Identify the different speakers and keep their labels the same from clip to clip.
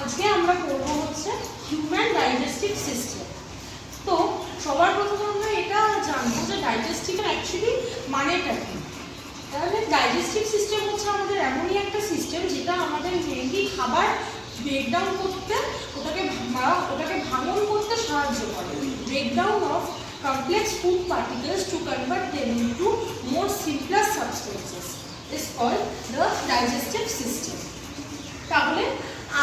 Speaker 1: আজকে আমরা পড়ব হচ্ছে হিউম্যান ডাইজেস্টিভ সিস্টেম। তো সবার প্রথমে আমরা এটা জানবো যে ডাইজেস্টিভ অ্যাকচুয়ালি মানেটা কি। তাহলে ডাইজেস্টিভ সিস্টেম হচ্ছে আমাদের এমনই একটা সিস্টেম যেটা আমাদের মেনলি খাবার ব্রেকডাউন করতে, ওটাকে ভাঙন করতে সাহায্য করে। Breakdown of complex food particles to convert them into more simpler substances is called the digestive system. তাহলে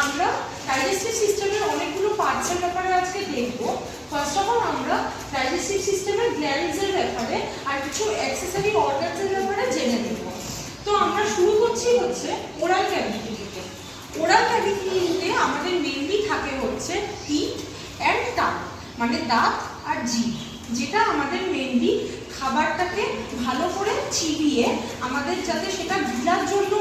Speaker 1: আমরা ডাইজেস্টিভ সিস্টেমের অনেকগুলো পার্টসের ব্যাপারে আজকে দেখব। ফার্স্ট অফ অল আমরা ডাইজেস্টিভ সিস্টেমের গ্ল্যান্ডসের ব্যাপারে আর কিছু অ্যাক্সেসরি অর্গানসের ব্যাপারে জেনে নেব। তো আমরা শুরু করছি হচ্ছে ওরাল ক্যাভিটি থেকে। ওরাল ক্যাভিটিতে আমাদের মেইনলি থাকে হচ্ছে টিথ অ্যান্ড টাং, মানে দাঁত আর জিভ, যেটা আমাদের মেইনলি খাবারটাকে ভালো করে চিবিয়ে আমাদের যাতে সেটা গিলার জন্য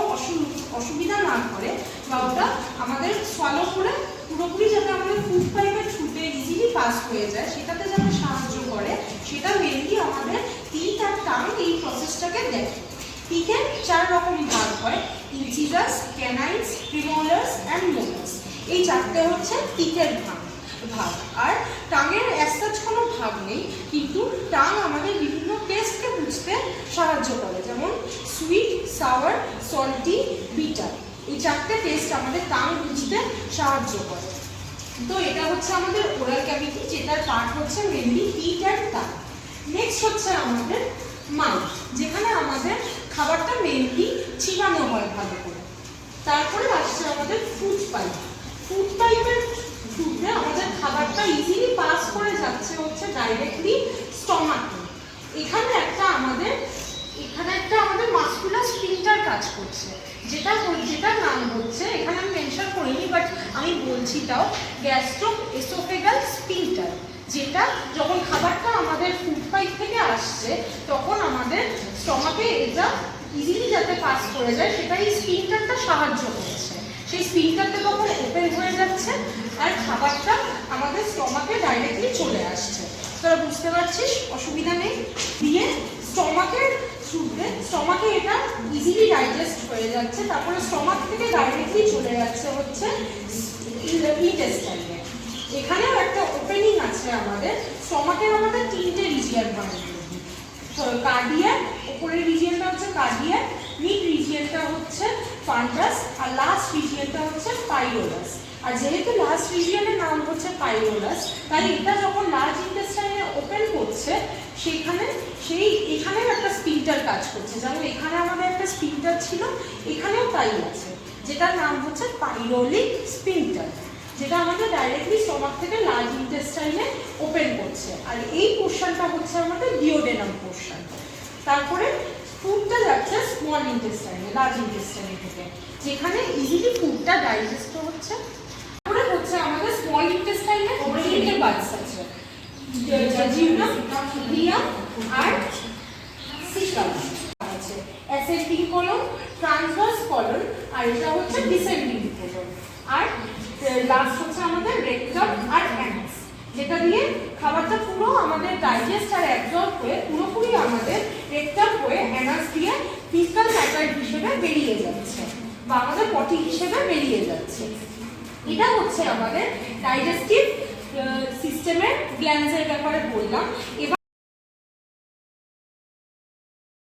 Speaker 1: অসুবিধা না করে, বা ওটা আমাদের সোয়ালো করে পুরোপুরি যাতে আমাদের ফুড পাইপের থ্রুতে ইজিলি পাস হয়ে যায়, সেটাতে যাতে সাহায্য করে, সেটা মেইনলি আমাদের টিথ আর টাং এই প্রসেসটাকে দেখে। টিথের 4 রকম ভাগ হয়: ইনসিসাস, ক্যানাইন্স, প্রিমোলার্স অ্যান্ড মোলার্স। এই 4টে হচ্ছে টিথের ভাগ। আর টাঙের অ্যাজ কোনো ভাগ নেই, কিন্তু টাং আমাদের বিভিন্ন টেস্টকে বুঝতে সাহায্য করে, যেমন সুইট, সাওয়ার, সল্টি, বিটার। এই 4টে টেস্ট আমাদের টাং বুঝতে সাহায্য করে। তো এটা হচ্ছে আমাদের ওরাল ক্যাভিটি, যেটার পার্ট হচ্ছে mainly teeth and tongue. Next হচ্ছে আমাদের মাউথ, যেখানে আমাদের খাবারটা মেনলি চিবানো হয় ভালো করে। তারপরে আসছে আমাদের ফুড পাইপ। ফুড পাইপের থ্রুতে আমাদের খাবারটা ইজিলি পাস করে যাচ্ছে হচ্ছে ডাইরেক্টলি স্টমাকে। এখানে একটা আমাদের মাসকুলার স্ফিংক্টার কাজ করছে, যেটার নাম হচ্ছে, এখানে আমি মেনশন করিনি বাট আমি বলছি তাও, গ্যাস্ট্রো এসোফেগাল স্ফিংক্টার। যেটা যখন খাবারটা আমাদের ফুড পাইপ থেকে আসছে তখন আমাদের স্টমাকে এটা ইজিলি যাতে পাস করে যায়, সেটা এই স্ফিংক্টারটা সাহায্য করছে। সেই স্ফিংক্টারটা তখন ওপেন হয়ে যাচ্ছে আর খাবারটা আমাদের স্টমাকে ডাইরেক্টলি চলে আসছে। তোরা বুঝতে পারছিস, অসুবিধা নেই। দিয়ে স্টমাকে এটা ইজিলি ডাইজেস্ট হয়ে যাচ্ছে, তারপরে স্টমাক থেকে ডাইরেক্টলি চলে যাচ্ছে হচ্ছে ইন্টেস্টাইনে। এখানেও একটা ওপেনিং আছে আমাদের। স্টমাকের আমাদের 3টে রিজিয়ন হয়: কার্ডিয়াক, উপরের রিজিয়নটা হচ্ছে কার্ডিয়াক, মিড রিজিয়নটা হচ্ছে ফান্ডাস, আর লাস্ট রিজিয়নটা হচ্ছে পাইলোরাস। আর যেহেতু লাস্ট রিজিয়নের নাম হচ্ছে পাইলোরাস, তাই এটা যখন লার্জ ইন্টেস্টাইনে ওপেন করছে এখানেও একটা স্ফিংক্টার কাজ করছে। যেমন এখানে আমাদের একটা স্ফিংক্টার ছিল, এখানেও তাই আছে, যেটার নাম হচ্ছে পাইলোলিক স্ফিংক্টার, যেটা আমাদের ডাইরেক্টলি স্টমাক থেকে লার্জ ইন্টেস্টাইনে ওপেন করছে। আর এই পোর্শনটা হচ্ছে আমাদের ডিওডেনাম পোর্শন। তারপরে ফুডটা যাচ্ছে স্মল ইন্টেস্টাইনে, লার্জ ইন্টেস্টাইন থেকে, যেখানে ইজিলি ফুডটা ডাইজেস্ট হচ্ছে। তারপরে হচ্ছে আমাদের স্মল ইন্টেস্টাইনে 3টে পার্টস আছে: জিউনাম, ইলিয়াম আর সিকাম আছে। অ্যাসেন্ডিং কোলন, ট্রান্সভার্স কোলন, আর এটা হচ্ছে ডিসেন্ডিং কোলন। আর লাস্ট হচ্ছে আমাদের রেকটাম আর অ্যানাস, যেটা দিয়ে খাবারটা পুরো আমাদের ডাইজেস্ট আর অ্যাবজর্ব হয়ে পুরোপুরি আমাদের রেকটাম হয়ে অ্যানাস দিয়ে ফিকাল ম্যাটার হিসেবে বেরিয়ে যাচ্ছে, বা আমাদের পটি হিসেবে বেরিয়ে যাচ্ছে। এটা হচ্ছে আমাদের ডাইজেস্টিভ সিস্টেমের গ্ল্যান্ডসের ব্যাপারে বললাম। এবার